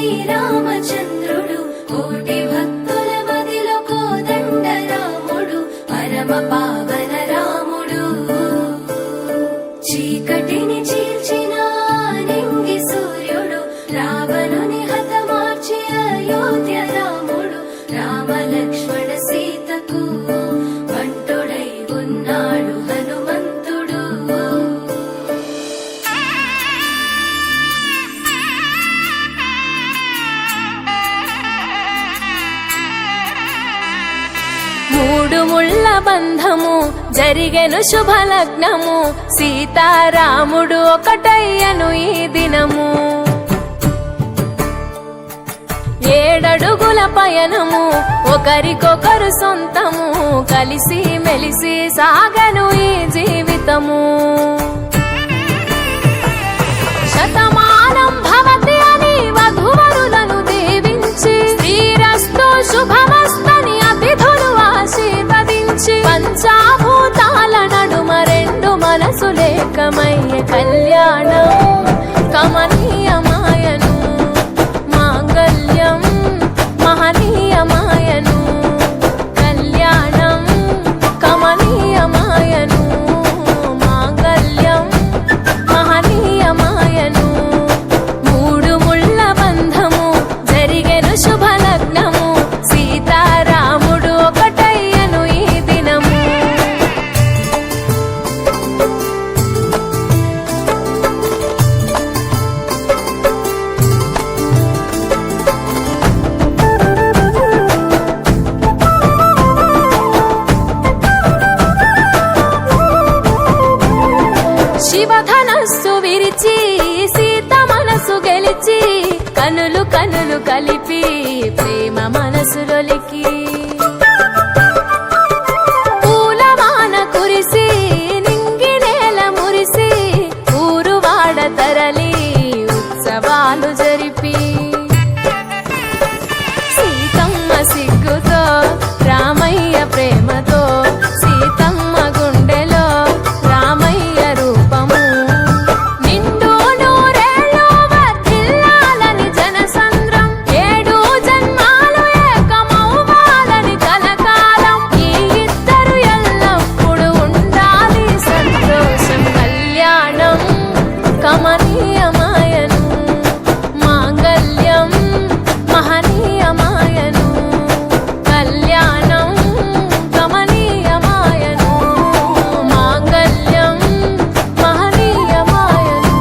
శ్రీరామచంద్రుడు కోటి భక్తుల మదిలో కోదండ రాముడు పరమ పావన రాముడు చీకటిని చీల్చిన నింగి సూర్యుడు రావణుని హతమార్చి అయోధ్య రాముడు రామ లక్ష్మణ సీతకు వంటుడై ఉన్నాడు హనుమంతుడు మూడు ముళ్ళ బంధము జరిగెను శుభలగ్నము సీతారాముడు ఒకటయ్యను ఈ దినము ఏడడుగుల పయనము ఒకరికొకరు సొంతము కలిసి మెలిసి సాగను ఈ జీవితము శతమానం భవతి అని వధువరులను దీవించి శ్రీరస్తు శుభమస్తని అతిథులు ఆశీర్వదించి పంచాభూతాల నడుమ రెండు మనసులేకమయ్య కళ్యాణం కమనీయమాయను మాంగళ్యం మహనీయమాయను కళ్యాణం కమనీయమాయను మాంగళ్యం మహనీయమాయను మూడు ముళ్ళ బంధము జరిగెను శుభలగ్నము సీతారాముడు ఒకటయ్యను ఈ దినము శివధనస్సు విరిచి సీత మనసు గెలిచి కనులు కనులు కలిపి ప్రేమ మనసులొలికి పూలవాన కురిసి నింగి నేల మురిసి ఊరువాడ తరలి ఉత్సవాలు జరిపి సీతమ్మ సిగ్గుతో రామయ్య ప్రేమతో సీతమ్మ గుండెలో రామయ్య రూపము నిండు నూరేళ్ళు వర్ధిల్లాలని జనసంద్రం ఏడు జన్మాలు ఏకమవ్వాలని కలకాలం ఈ ఇద్దరు ఎల్లప్పుడూ ఉండాలి సంతోషం కళ్యాణం కమనీయమాయను మాంగళ్యం మహనీయమాయను కళ్యాణం కమనీయమాయను మాంగళ్యం మహనీయమాయను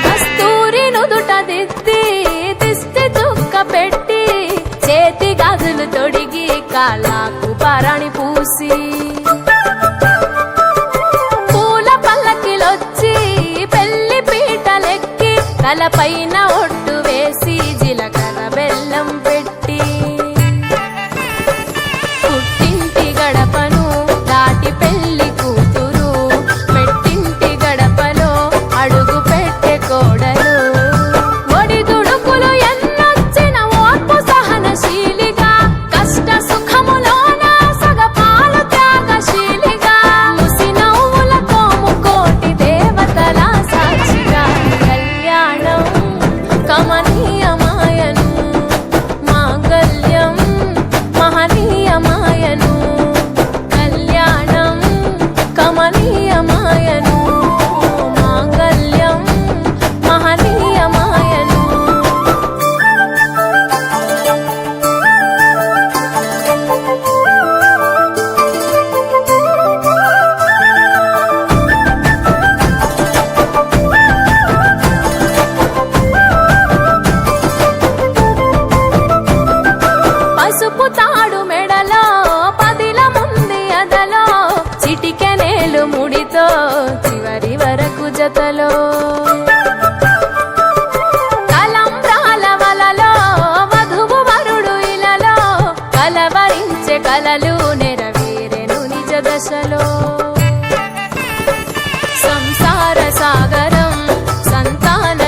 కస్తూరి నుదుట దిద్ది దిష్టి చుక్క పెట్టి చేతి గాజులు తొడిగి కాళ్ళకు పారాణి పూసి పూల పల్లకిలొచ్చి పెళ్లి పీటలెక్కి తలపైన ఒట్టు వేసి జీలకర్ర బెల్లం పెట్టి పుట్టింటి గడపను దాటి పెళ్లి కూతురు పెట్టింటి గడపలో అడుగు పెట్టే కోడలు ఒడిదుడుకులు ఎన్నొచ్చిన ఓర్పు సహనశీలిగా కష్ట సుఖములోన సగపాలు త్యాగశీలిగా ముసి నవ్వులతో ముకోటి దేవతల సాక్షిగా కళ్యాణం కమనీయమాయను మాంగళ్యం మహనీయమాయను కళ్యాణం కమనీయమాయను మాంగళ్యం మహనీయమాయను పసుపు తాడు మెడలో పదిల ముంది అదలో చిటికెనేలు ముడితో చివరి వరకు జతలో తలంబ్రాల వలలో వధువు వరుడు ఇలలో కలవరించే కలలు నెరవేరెను నిజ దశలో సంసార సాగరం సంతాన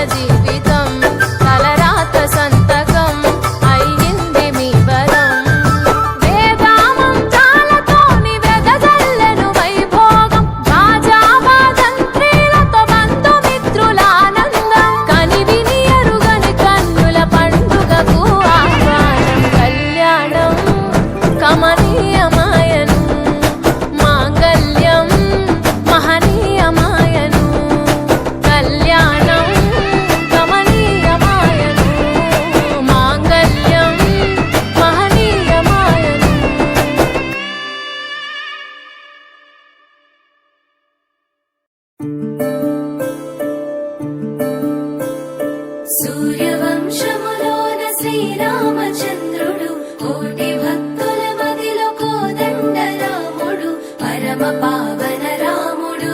సూర్యవంశములోన శ్రీరామచంద్రుడు కోటి భక్తుల మదిలో కోదండ రాముడు పరమ పావన రాముడు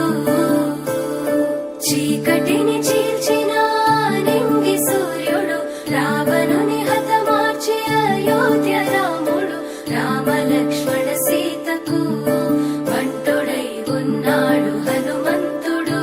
చీకటిని చీల్చిన నింగి సూర్యుడు రావణుని హతమార్చి అయోధ్య రాముడు రామ లక్ష్మణ సీతకు బంటుడై ఉన్నాడు హనుమంతుడు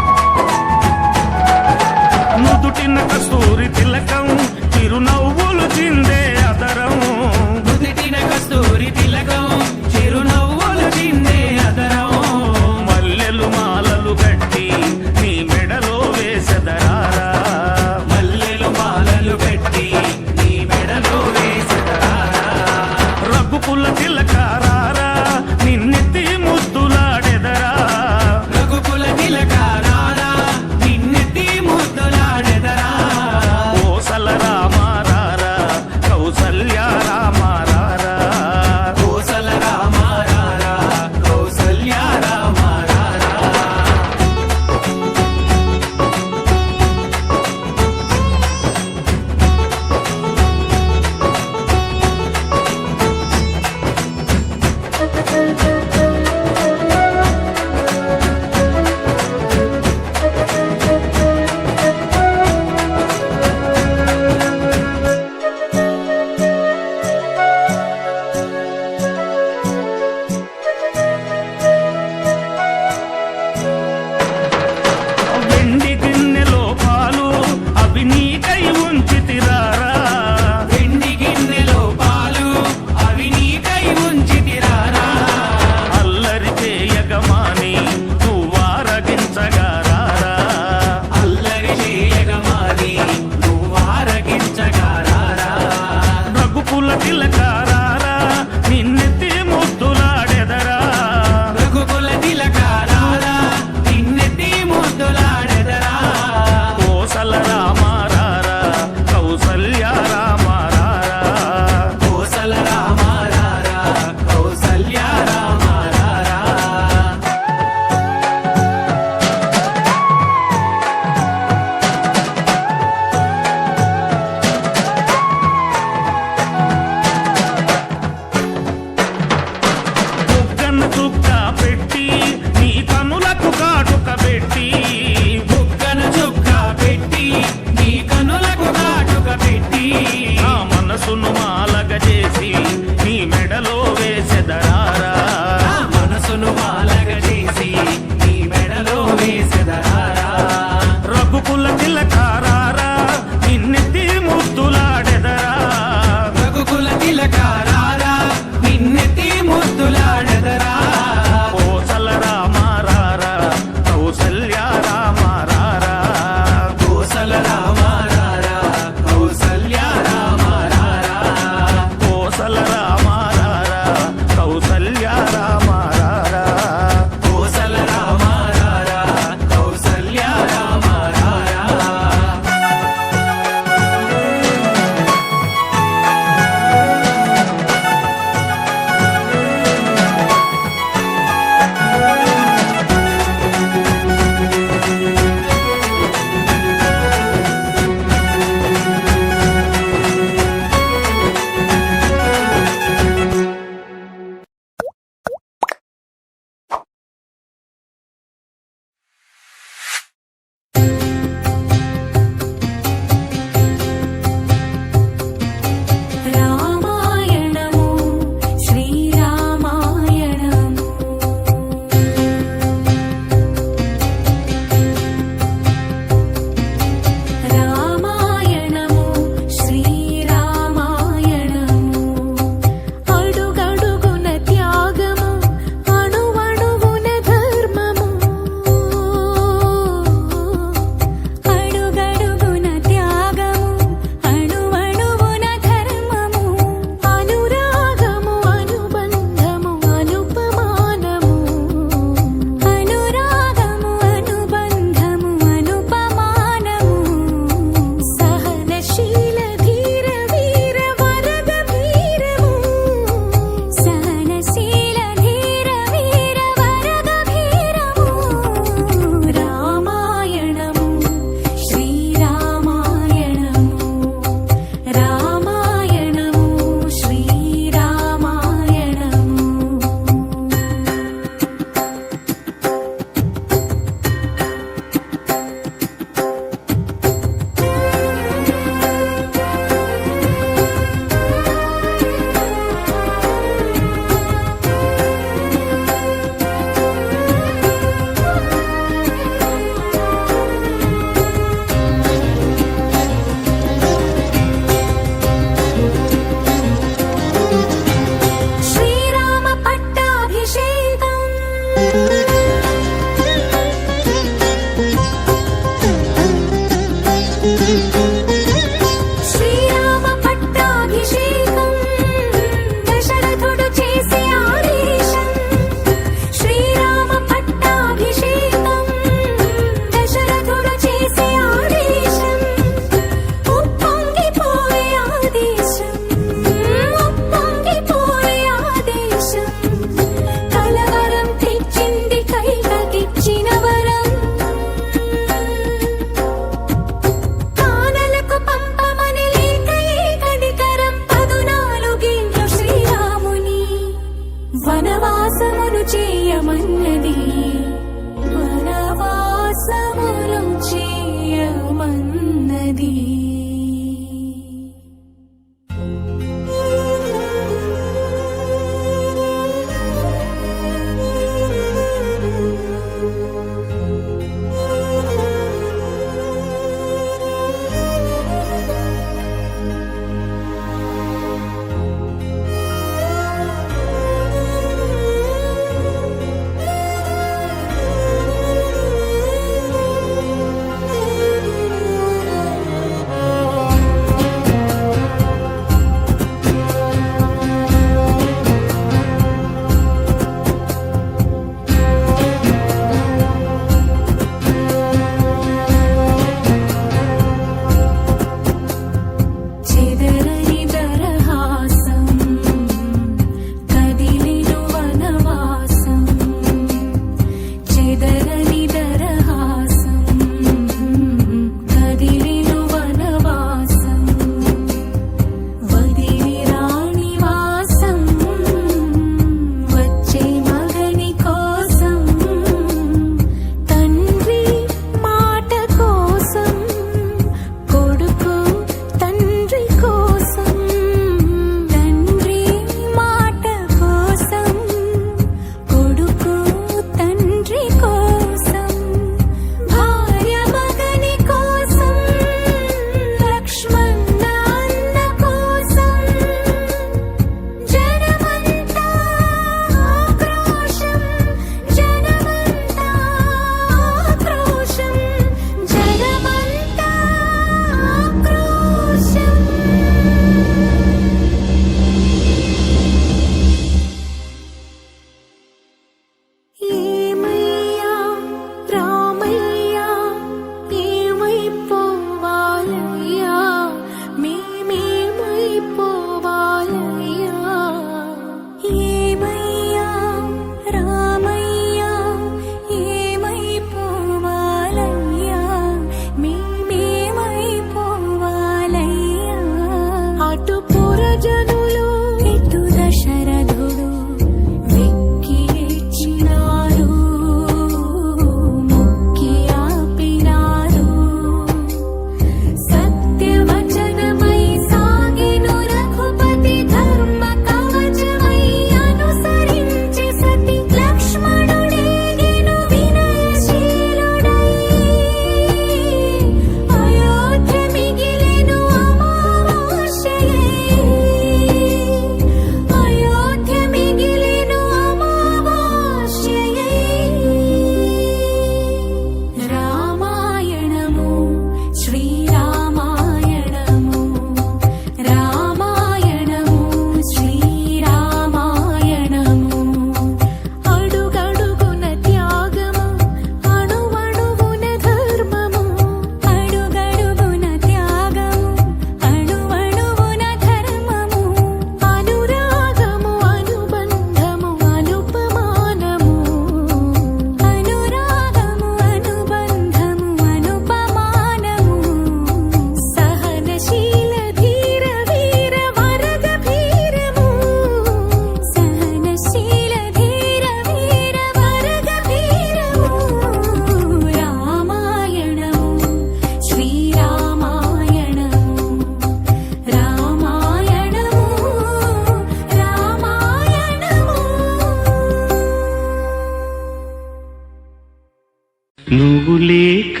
నువ్వు లేక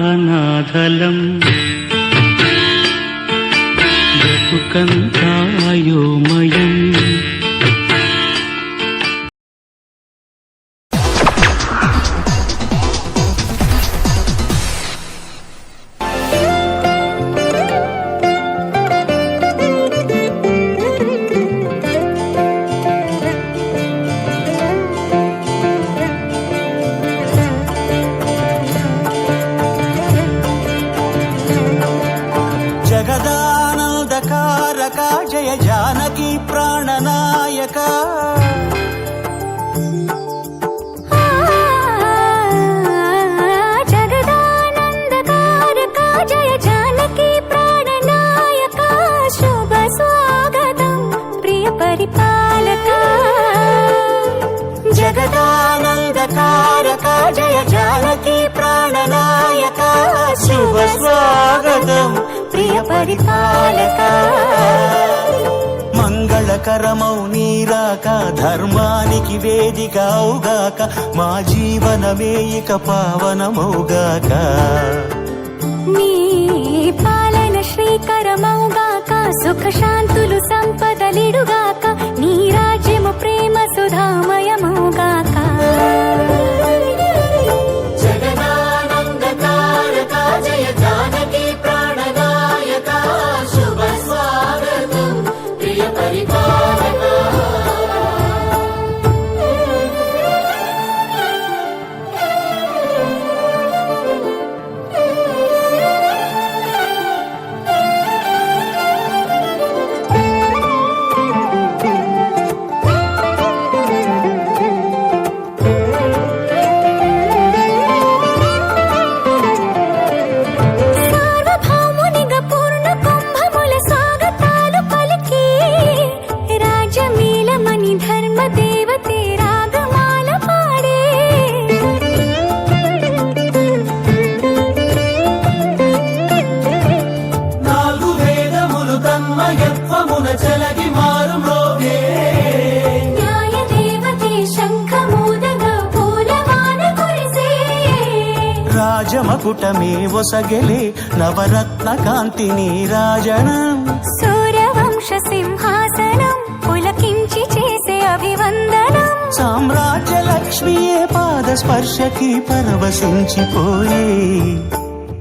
అనాథలం బ్రతుకంతా అయోమయం. జగదానందకారక జయ జానకి ప్రాణనాయక జగదానందకారక జయ జానకి ప్రాణనాయక శుభ స్వాగతం ప్రియ పరిపాలక జగదానందకారక జయ జానకి ప్రాణనాయక శుభ స్వాగతం ప్రియ పరిపాలక మంగళకరమౌ నీరాక ధర్మానికి వేదిక అవుగాక మా జీవనమే ఇక పావనమౌగాక నీ పాలన శ్రీకరమౌగాక సుఖ శాంతులు సంపదలిడుగాక నీ రాజ్యము ప్రేమ సుధామయమౌగాక జగదానందకారక జయ జానకి ప్రాణనాయక శుభ స్వాగతం ప్రియ పరిపాలక సార్వభౌమునిగా పూర్ణ కుంభముల స్వాగతాలు పలికి రాజమీలమణి ధర్మ దేవతే రాగమాల పాడే నాలుగు వేదములు తన్మయత్వమున చలగి మారు మ్రోగే న్యాయ దేవతే శంఖమూదగా పూలవాన కురిసే రాజమకుటమే ఒసగెలే నవరత్న కాంతి నీరాజనం సూర్యవంశ సింహాసనం పులకించి చేసే అభివందనం సామ్రాజ్య లక్ష్మియే పాద స్పర్శకి పరవశించిపోయే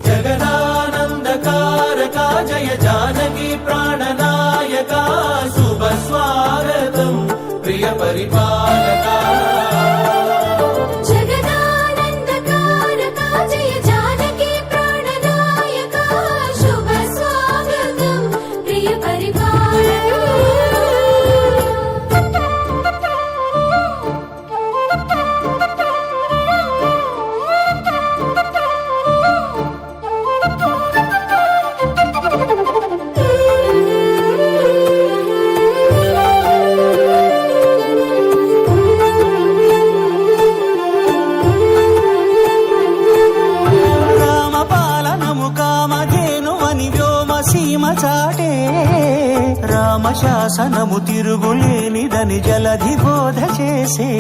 జగదానందకారక జయ జానకి ప్రాణనాయక శుభ స్వాగతం ప్రియ పరిపాలక జగదానందకారక జయ జానకి ప్రాణనాయక శుభ స్వాగతం ప్రియ రామపాలనము కామధేనువని వ్యోమ సీమ చాటే రామశాసనము తిరుగులేనిదని జలధి బోధ చేసే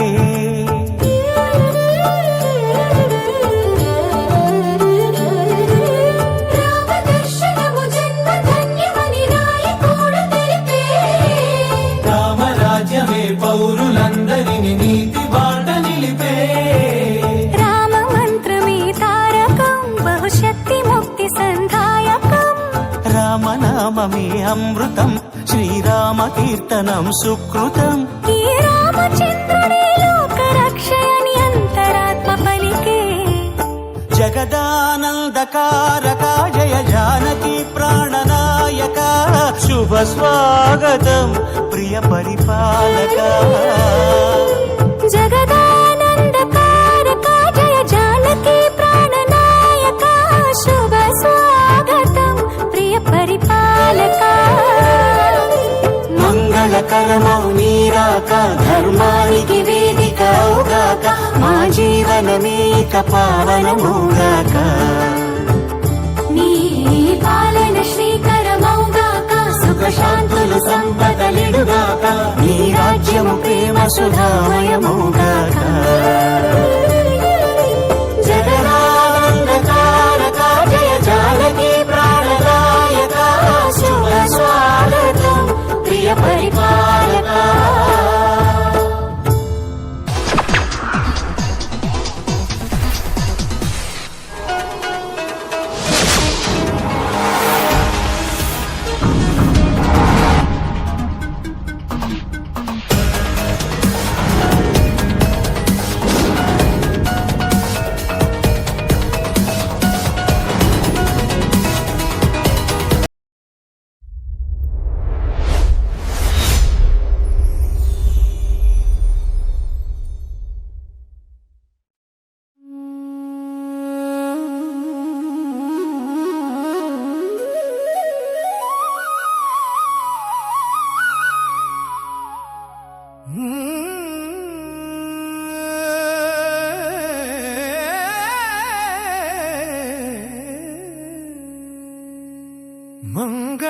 రామదర్శనము జన్మ ధన్యమని నాయకుడు తెలిపే రామరాజ్యమే పౌరులందరిని నీతి బాట నిలిపే రామ మంత్రమే తారకం బహుశక్తి ముక్తి సంధాయకం రామనామమే అమృతం శ్రీరామ కీర్తనం సుకృతం ఈ రామచంద్రుడే లోక రక్షయని అంతరాత్మ పలికే జగదానందకారక జయ జానకి ప్రాణనాయక శుభ స్వాగతం ప్రియ పరిపాలక జగదానందకారక జయ జానకి ప్రాణనాయక శుభ స్వాగతం ప్రియ పరిపాలక మంగళకరమౌ నీరాక ధర్మానికి వేదిక అవుగాక మా జీవనమే ఇక పావనమౌగాక నీ పాలన శ్రీకరమౌగాక సుఖ శాంతులు సంపదలిడుగాక నీ రాజ్యము ప్రేమ సుధామయమౌగాక జగదా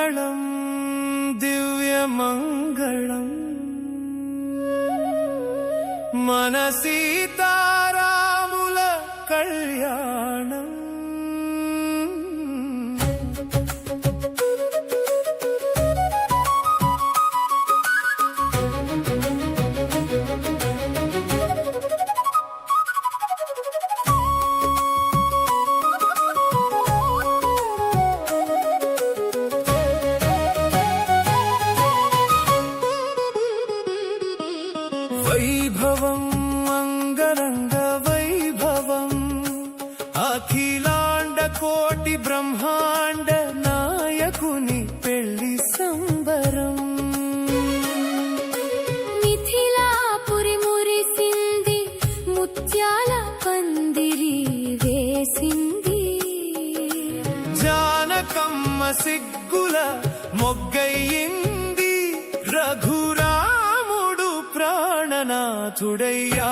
మంగళం దివ్యమంగళం మన సీతారాముల కళ్యాణం. వైభవం అంగరంగ వైభవం అఖిలాండ కోటి బ్రహ్మాండ నాయకుని పెళ్లి సంబరం. మిథిలాపురి మురిసింది ముత్యాల పందిరి వేసింది. జానకమ్మ సిగ్గుల మొగ్గయింది రఘురాముడు ప్రాణనాథుడయ్యా.